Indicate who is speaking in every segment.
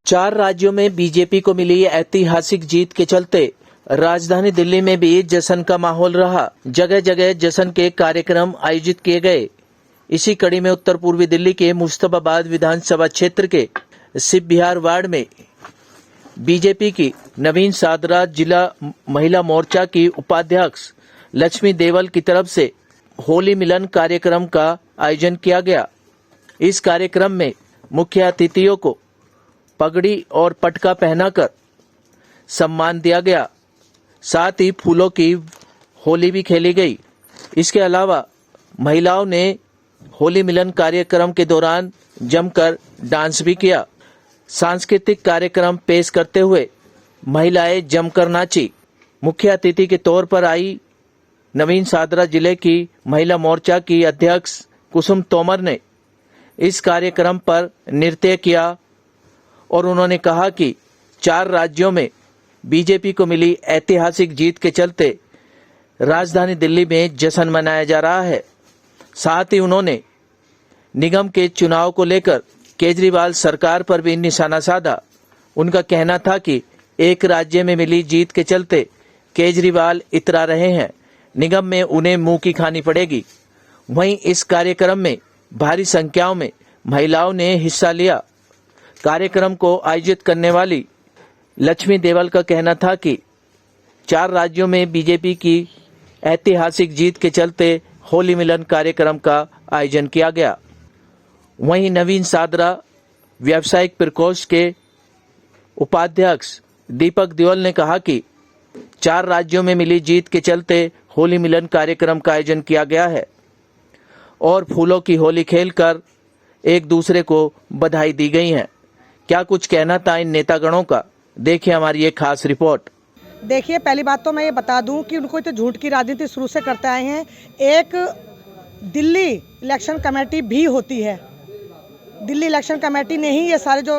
Speaker 1: 4 राज्यों में बीजेपी को मिली ऐतिहासिक जीत के चलते राजधानी दिल्ली में भी जश्न का माहौल रहा। जगह जगह जश्न के कार्यक्रम आयोजित किए गए। इसी कड़ी में उत्तर पूर्वी दिल्ली के मुस्तफाबाद विधानसभा क्षेत्र के शिव विहार वार्ड में बीजेपी की नवीन सादरा जिला महिला मोर्चा की उपाध्यक्ष लक्ष्मी देवल की तरफ से होली मिलन कार्यक्रम का आयोजन किया गया। इस कार्यक्रम में मुख्य अतिथियों को पगड़ी और पटका पहनाकर सम्मान दिया गया। साथ ही फूलों की होली भी खेली गई। इसके अलावा महिलाओं ने होली मिलन कार्यक्रम के दौरान जमकर डांस भी किया। सांस्कृतिक कार्यक्रम पेश करते हुए महिलाएं जमकर नाची। मुख्य अतिथि के तौर पर आई नवीन सादरा जिले की महिला मोर्चा की अध्यक्ष कुसुम तोमर ने इस कार्यक्रम पर नृत्य किया और उन्होंने कहा कि 4 राज्यों में बीजेपी को मिली ऐतिहासिक जीत के चलते राजधानी दिल्ली में जश्न मनाया जा रहा है। साथ ही उन्होंने निगम के चुनाव को लेकर केजरीवाल सरकार पर भी निशाना साधा। उनका कहना था कि एक राज्य में मिली जीत के चलते केजरीवाल इतरा रहे हैं, निगम में उन्हें मुंह की खानी पड़ेगी। वहीं इस कार्यक्रम में भारी संख्याओं में महिलाओं ने हिस्सा लिया। कार्यक्रम को आयोजित करने वाली लक्ष्मी देवल का कहना था कि 4 राज्यों में बीजेपी की ऐतिहासिक जीत के चलते होली मिलन कार्यक्रम का आयोजन किया गया। वहीं नवीन सादरा व्यावसायिक प्रकोष्ठ के उपाध्यक्ष दीपक दियोल ने कहा कि 4 राज्यों में मिली जीत के चलते होली मिलन कार्यक्रम का आयोजन किया गया है और फूलों की होली खेलकर एक दूसरे को बधाई दी गई है। क्या कुछ कहना था इन नेतागणों का, देखिए हमारी ये खास रिपोर्ट।
Speaker 2: देखिए, पहली बात तो मैं ये बता दूं कि उनको तो झूठ की राजनीति शुरू से करते आए हैं। एक दिल्ली इलेक्शन कमेटी भी होती है। दिल्ली इलेक्शन कमेटी ने ही ये सारे जो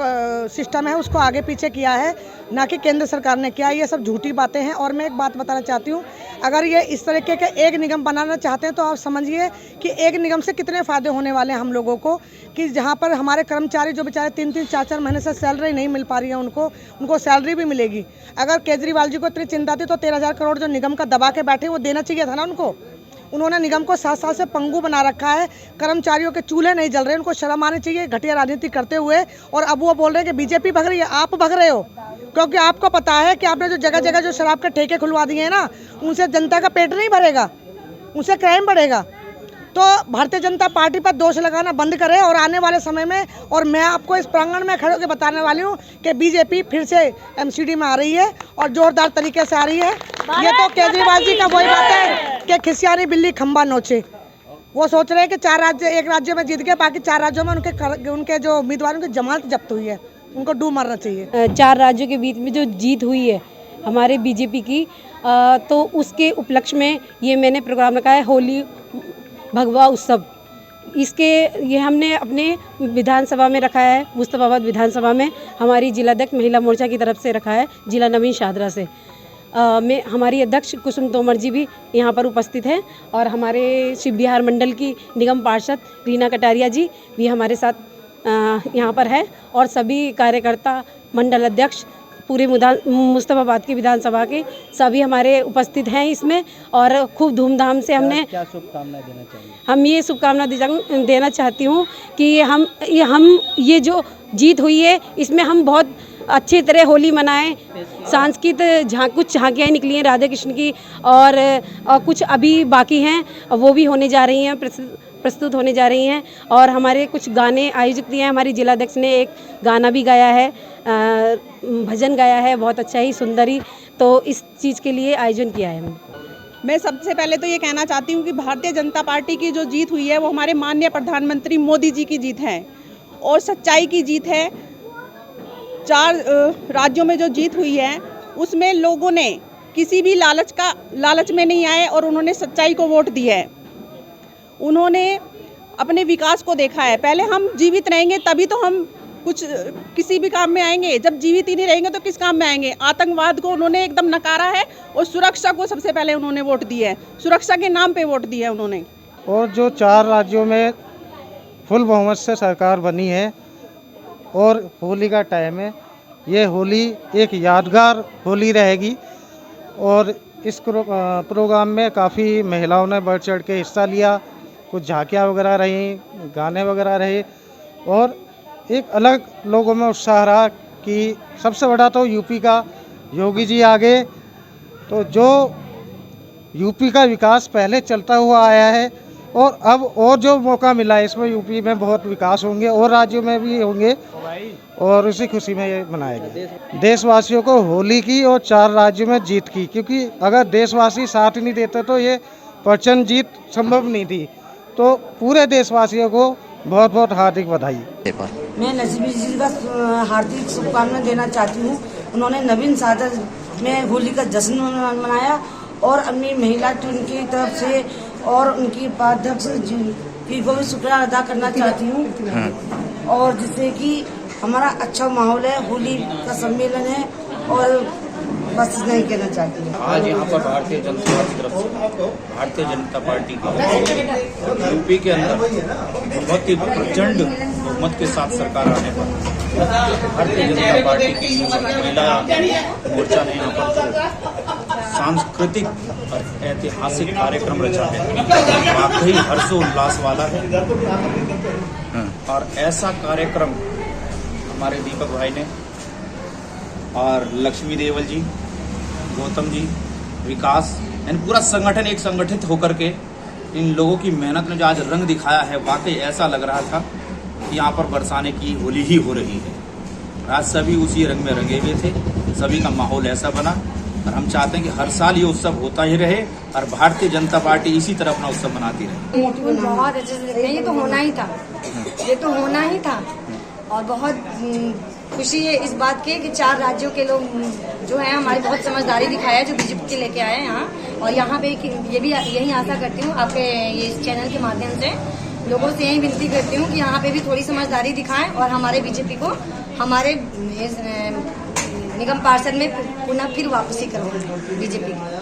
Speaker 2: सिस्टम है उसको आगे पीछे किया है, ना कि केंद्र सरकार ने किया। ये सब झूठी बातें हैं। और मैं एक बात बताना चाहती हूँ, अगर ये इस तरीके का एक निगम बनाना चाहते हैं तो आप समझिए कि एक निगम से कितने फ़ायदे होने वाले हैं हम लोगों को। कि जहाँ पर हमारे कर्मचारी जो बेचारे 3-3, 4-4 महीने से सैलरी नहीं मिल पा रही है, उनको सैलरी भी मिलेगी। अगर केजरीवाल जी को इतनी चिंता थी तो 13,000 करोड़ जो निगम का दबा के बैठे वो देना चाहिए था ना उनको। उन्होंने निगम को 7 साल से पंगु बना रखा है। कर्मचारियों के चूल्हे नहीं जल रहे, उनको शर्म आनी चाहिए घटिया राजनीति करते हुए। और अब वो बोल रहे हैं कि बीजेपी भग रही है। आप भग रहे हो क्योंकि आपको पता है कि आपने जो जगह जगह जो शराब के ठेके खुलवा दिए हैं ना, उनसे जनता का पेट नहीं भरेगा, उनसे क्राइम बढ़ेगा। तो भारतीय जनता पार्टी पर दोष लगाना बंद करे और आने वाले समय में, और मैं आपको इस प्रांगण में खड़े होकर बताने वाली हूँ कि बीजेपी फिर से एमसीडी में आ रही है और जोरदार तरीके से आ रही है। ये तो केजरीवाल जी का वही बात है कि खिसियानी बिल्ली खंबा नोचे। वो सोच रहे हैं कि 4 राज्य एक राज्य में जीत गए, बाकी 4 राज्यों में उनके जो उम्मीदवारों की जमानत जब्त हुई है, उनको डूब मारना चाहिए।
Speaker 3: 4 राज्यों के बीच में जो जीत हुई है हमारे बीजेपी की, तो उसके उपलक्ष्य में ये मैंने प्रोग्राम रखा है होली भगवा उत्सव। ये हमने अपने विधानसभा में रखा है, मुस्तफाबाद विधानसभा में हमारी जिलाध्यक्ष महिला मोर्चा की तरफ से रखा है, जिला नवीन सादरा से। में हमारी अध्यक्ष कुसुम तोमर जी भी यहाँ पर उपस्थित हैं और हमारे शिव विहार मंडल की निगम पार्षद रीना कटारिया जी भी हमारे साथ यहाँ पर है और सभी कार्यकर्ता, मंडल अध्यक्ष पूरे मुस्तफाबाद की विधानसभा के सभी हमारे उपस्थित हैं इसमें। और खूब धूमधाम से हमने
Speaker 4: क्या शुभकामनाएं देना चाहिए? हम
Speaker 3: ये शुभकामना देना चाहती हूँ कि हम ये जो जीत हुई है इसमें हम बहुत अच्छी तरह होली मनाएं। सांस्कृतिक कुछ झांकियाँ निकली हैं राधे कृष्ण की और कुछ अभी बाकी हैं, वो भी होने जा रही हैं, प्रस्तुत होने जा रही हैं। और हमारे कुछ गाने आयोजित किए हैं। हमारी जिलाध्यक्ष ने एक गाना भी गाया है, भजन गाया है, बहुत अच्छा ही सुंदरी। तो इस चीज़ के लिए आयोजन किया है हमने।
Speaker 5: मैं सबसे पहले तो ये कहना चाहती हूँ कि भारतीय जनता पार्टी की जो जीत हुई है वो हमारे माननीय प्रधानमंत्री मोदी जी की जीत है और सच्चाई की जीत है। 4 राज्यों में जो जीत हुई है उसमें लोगों ने किसी भी लालच में नहीं आए और उन्होंने सच्चाई को वोट दिया है। उन्होंने अपने विकास को देखा है। पहले हम जीवित रहेंगे तभी तो हम किसी भी काम में आएंगे। जब जीवित ही नहीं रहेंगे तो किस काम में आएंगे। आतंकवाद को उन्होंने एकदम नकारा है और सुरक्षा को सबसे पहले उन्होंने वोट दिया है। सुरक्षा के नाम पे वोट दिया है उन्होंने।
Speaker 4: और जो 4 राज्यों में फुल बहुमत से सरकार बनी है और होली का टाइम है, ये होली एक यादगार होली रहेगी। और इस प्रोग्राम में काफ़ी महिलाओं ने बढ़ चढ़ के हिस्सा लिया, कुछ झांकियाँ वगैरह रहीं, गाने वगैरह रहे और एक अलग लोगों में उत्साह रहा कि सबसे बड़ा तो यूपी का योगी जी आगे, तो जो यूपी का विकास पहले चलता हुआ आया है और अब और जो मौका मिला है इसमें यूपी में बहुत विकास होंगे और राज्यों में भी होंगे और उसी खुशी में ये मनाया गया। देशवासियों को होली की और 4 राज्यों में जीत की, क्योंकि अगर देशवासी साथ नहीं देते तो ये प्रचंड जीत संभव नहीं थी। तो पूरे देशवासियों को बहुत बहुत हार्दिक बधाई।
Speaker 6: मैं नजीबी जी का हार्दिक शुभकामनाएं देना चाहती हूँ। उन्होंने नवीन सागर में होली का जश्न मनाया और अपनी महिला टीम की तरफ से और उनकी उपाध्यक्ष जी को भी शुक्रिया अदा करना चाहती हूँ। और जिससे कि हमारा अच्छा माहौल है, होली का सम्मेलन है और बस नहीं कहना चाहती हूँ।
Speaker 7: आज यहाँ पर भारतीय जनता पार्टी की तरफ से भारतीय जनता पार्टी की यूपी के अंदर बहुत ही प्रचंड बहुमत के साथ सरकार आने पर भारतीय जनता पार्टी की महिला मोर्चा ने यहाँ पर सांस्कृतिक और ऐतिहासिक कार्यक्रम रचा है। वाकई हर्षोल्लास वाला है और ऐसा कार्यक्रम हमारे दीपक भाई ने और लक्ष्मी देवल जी, गौतम जी, विकास यानी पूरा संगठन एक संगठित होकर के इन लोगों की मेहनत ने जो आज रंग दिखाया है, वाकई ऐसा लग रहा था कि यहाँ पर बरसाने की होली ही हो रही है। आज सभी उसी रंग में रंगे हुए थे, सभी का माहौल ऐसा बना और हम चाहते हैं कि हर साल ये उत्सव होता ही रहे और भारतीय जनता पार्टी इसी तरह अपना उत्सव मनाती रहे।
Speaker 8: बहुत अच्छे से देखते हैं, ये तो होना ही था, ये तो होना ही था। और बहुत खुशी है इस बात की कि 4 राज्यों के लोग जो हैं हमारी बहुत समझदारी दिखाया है, जो बीजेपी के लेके आए हैं यहाँ। और यहाँ पे ये भी यही आशा करती हूँ आपके ये इस चैनल के माध्यम से लोगों से यही विनती करती हूँ कि यहाँ पे भी थोड़ी समझदारी दिखाएं और हमारे बीजेपी को हमारे निगम पार्षद में पुनः फिर वापसी करवाएं बीजेपी की।